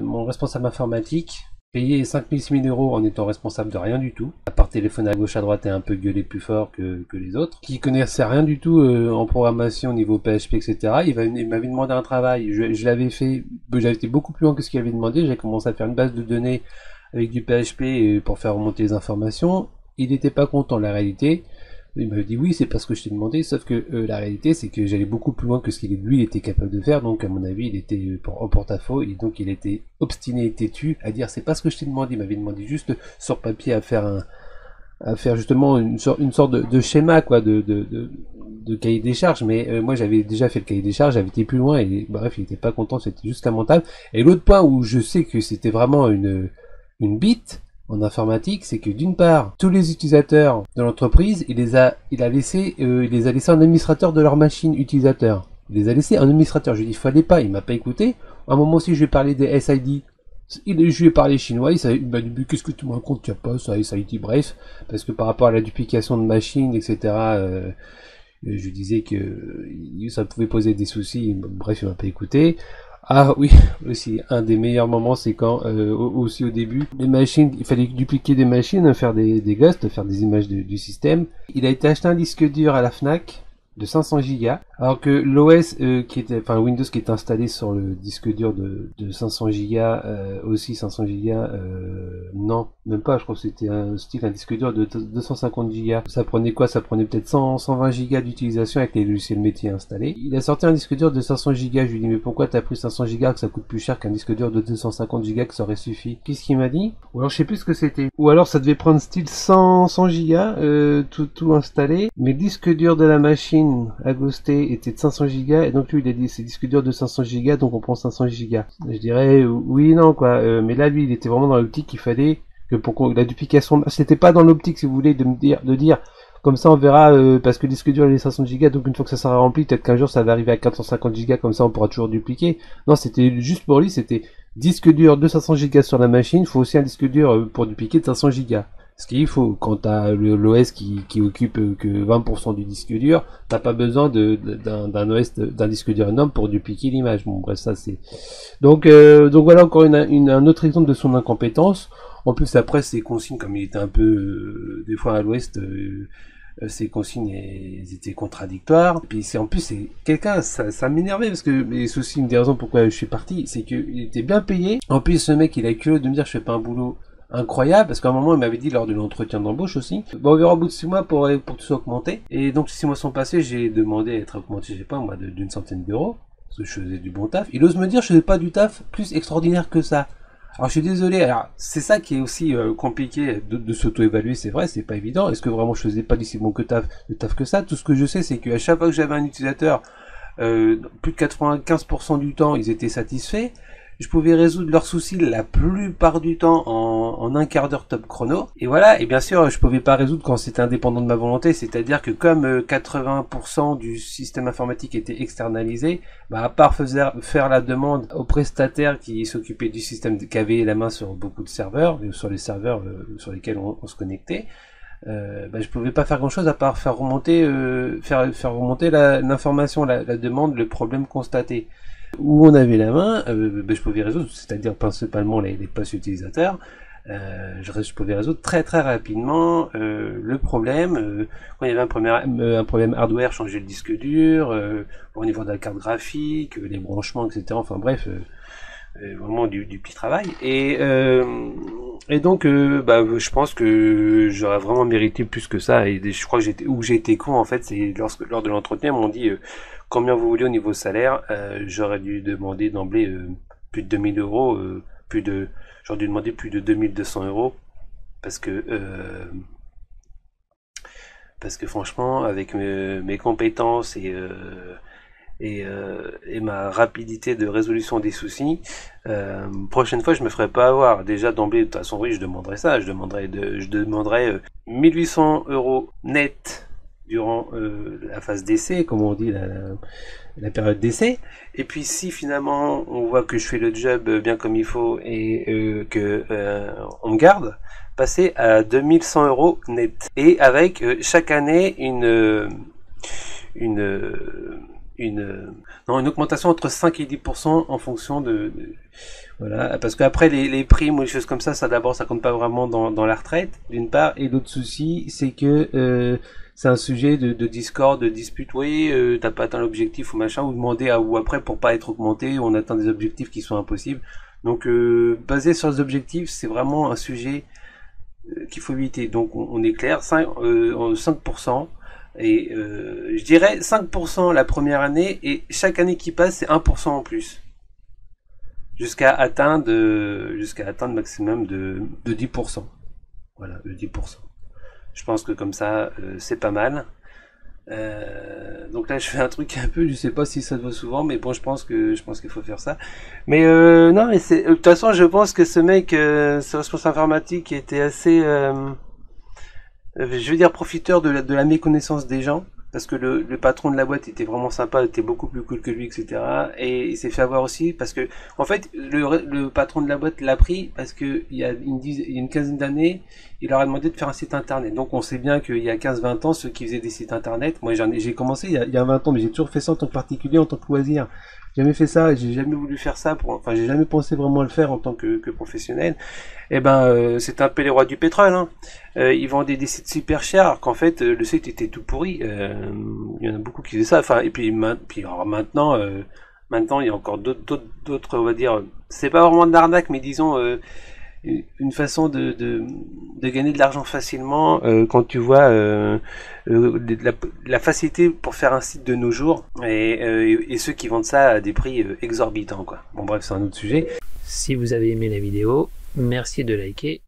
Mon responsable informatique payait 5 000, 6 000 euros en étant responsable de rien du tout, à part téléphoner à gauche à droite et un peu gueuler plus fort que les autres, qui connaissait rien du tout en programmation au niveau PHP, etc. Il m'avait demandé un travail, je l'avais fait, j'avais été beaucoup plus loin que ce qu'il avait demandé, j'ai commencé à faire une base de données avec du PHP pour faire remonter les informations. Il n'était pas content, la réalité. Il m'avait dit oui, c'est pas ce que je t'ai demandé, sauf que la réalité c'est que j'allais beaucoup plus loin que ce qu'il lui était capable de faire, donc à mon avis il était en porte-à-faux, et donc il était obstiné et têtu à dire c'est pas ce que je t'ai demandé. Il m'avait demandé juste sur papier à faire justement une sorte de schéma, quoi, de cahier des charges, mais moi j'avais déjà fait le cahier des charges, j'avais été plus loin, et bref, il était pas content, c'était juste lamentable. Et l'autre point où je sais que c'était vraiment une bite en informatique, c'est que d'une part, tous les utilisateurs de l'entreprise, il les a laissés en administrateur de leur machine utilisateur. Il les a laissés en administrateur. Je lui ai dit, fallait pas, il m'a pas écouté. À un moment aussi, je lui ai parlé des SID. Je lui ai parlé chinois, il m'a dit, qu'est-ce que tu me racontes, tu n'as pas ça, SID, bref. Parce que par rapport à la duplication de machines, etc., je lui disais que ça pouvait poser des soucis, bref, il m'a pas écouté. Ah oui, aussi, un des meilleurs moments, c'est quand, aussi au début, les machines, il fallait dupliquer des machines, faire des ghosts, faire des images du système. Il a été acheté un disque dur à la Fnac de 500 Go, alors que l'OS Windows qui est installé sur le disque dur de 500 Go, aussi 500 Go, non, même pas, je crois que c'était un disque dur de 250 Go. Ça prenait quoi? Ça prenait peut-être 120 Go d'utilisation avec les logiciels métiers installés. Il a sorti un disque dur de 500 Go, je lui dis mais pourquoi t'as pris 500 Go, que ça coûte plus cher qu'un disque dur de 250 Go, que ça aurait suffi? Qu'est-ce qu'il m'a dit? Ou alors je sais plus ce que c'était. Ou alors ça devait prendre style 100 Go, tout installé, mais le disque dur de la machine à ghoster était de 500 Go, et donc lui il a dit c'est disque dur de 500 Go, donc on prend 500 Go. Je dirais oui, non, quoi, mais là lui il était vraiment dans l'optique qu'il fallait que pour la duplication, c'était pas dans l'optique, si vous voulez, de dire comme ça on verra, parce que le disque dur il est 500 Go, donc une fois que ça sera rempli, peut-être qu'un jour ça va arriver à 450 Go, comme ça on pourra toujours dupliquer. Non, c'était juste pour lui, c'était disque dur de 500 Go sur la machine, il faut aussi un disque dur pour dupliquer de 500 Go. Ce qu'il faut, quand t'as l'OS qui occupe que 20% du disque dur, t'as pas besoin d'un OS, d'un disque dur énorme pour dupliquer l'image. Bon, bref, ça c'est... Donc voilà encore un autre exemple de son incompétence. En plus, après, ses consignes, comme il était un peu, des fois à l'ouest, ses consignes, elles étaient contradictoires. Et puis en plus, c'est quelqu'un, ça m'énervait, parce que, mais c'est aussi une des raisons pourquoi je suis parti, c'est qu'il était bien payé. En plus, ce mec, il a que de me dire, je fais pas un boulot incroyable, parce qu'à un moment il m'avait dit lors de l'entretien d'embauche aussi, bon on verra au bout de 6 mois pour que tu sois augmenté, et donc 6 mois sont passés, j'ai demandé à être augmenté, je sais pas moi, d'une centaine d'euros, parce que je faisais du bon taf. Il ose me dire je faisais pas du taf plus extraordinaire que ça. Alors je suis désolé, alors c'est ça qui est aussi compliqué de s'auto-évaluer, c'est vrai, c'est pas évident. Est-ce que vraiment je faisais pas si bon de taf que ça? Tout ce que je sais, c'est qu'à chaque fois que j'avais un utilisateur, plus de 95% du temps ils étaient satisfaits. Je pouvais résoudre leurs soucis la plupart du temps en un quart d'heure top chrono. Et voilà, et bien sûr, je pouvais pas résoudre quand c'était indépendant de ma volonté, c'est-à-dire que comme 80% du système informatique était externalisé, bah à part faire la demande aux prestataires qui s'occupaient du système, qui avaient la main sur beaucoup de serveurs, sur les serveurs sur lesquels on se connectait, je pouvais pas faire grand chose à part faire remonter l'information, la demande, le problème constaté. Où on avait la main, je pouvais résoudre, c'est-à-dire principalement les postes utilisateurs, je pouvais résoudre très très rapidement le problème. Quand il y avait un problème hardware, changer le disque dur, au niveau de la carte graphique, les branchements, etc. Enfin bref, vraiment du petit travail. Et donc je pense que j'aurais vraiment mérité plus que ça. Et je crois que j'ai été con en fait, c'est lors de l'entretien, ils m'ont dit combien vous voulez au niveau salaire. J'aurais dû demander d'emblée plus de 2000 euros, j'aurais dû demander plus de 2200 euros, parce que franchement, avec mes compétences et ma rapidité de résolution des soucis, prochaine fois je me ferai pas avoir. Déjà d'emblée, de toute façon oui, je demanderai 1800 euros net durant la phase d'essai, comme on dit, la période d'essai. Et puis si finalement on voit que je fais le job bien comme il faut et que on me garde, passer à 2100 euros net. Et avec chaque année une une augmentation entre 5 et 10% en fonction voilà, parce qu'après les primes ou les choses comme ça d'abord ça compte pas vraiment dans la retraite d'une part, et l'autre souci c'est que c'est un sujet de discorde, de dispute. Oui, t'as pas atteint l'objectif ou machin, ou demander ou après pour pas être augmenté, on atteint des objectifs qui sont impossibles. Donc basé sur les objectifs, c'est vraiment un sujet qu'il faut éviter. Donc on est clair, 5%. Et je dirais 5% la première année, et chaque année qui passe c'est 1% en plus. Jusqu'à atteindre maximum de 10%. Voilà, de 10%. Je pense que comme ça, c'est pas mal. Donc là, je fais un truc un peu, je sais pas si ça te voit souvent, mais bon, je pense qu'il faut faire ça. Mais non, mais de toute façon, je pense que ce mec, ce responsable informatique, était assez, je veux dire, profiteur de la méconnaissance des gens. Parce que le patron de la boîte était vraiment sympa, était beaucoup plus cool que lui, etc. Et il s'est fait avoir aussi parce que, en fait, le patron de la boîte l'a pris parce que il y a une quinzaine d'années, il leur a demandé de faire un site internet. Donc on sait bien qu'il y a 15-20 ans, ceux qui faisaient des sites internet, moi j'ai commencé il y a 20 ans, mais j'ai toujours fait ça en tant que particulier, en tant que loisir. J'ai jamais fait ça, j'ai jamais voulu faire ça enfin j'ai jamais pensé vraiment à le faire en tant que professionnel. Et ben c'est un peu les rois du pétrole, hein. Ils vendaient des sites super chers alors qu'en fait le site était tout pourri. Il y en a beaucoup qui faisaient ça. Enfin et puis alors maintenant il y a encore d'autres on va dire, c'est pas vraiment de l'arnaque, mais disons une façon de gagner de l'argent facilement quand tu vois la facilité pour faire un site de nos jours, et ceux qui vendent ça à des prix exorbitants, quoi. Bon bref, c'est un autre sujet. Si vous avez aimé la vidéo, merci de liker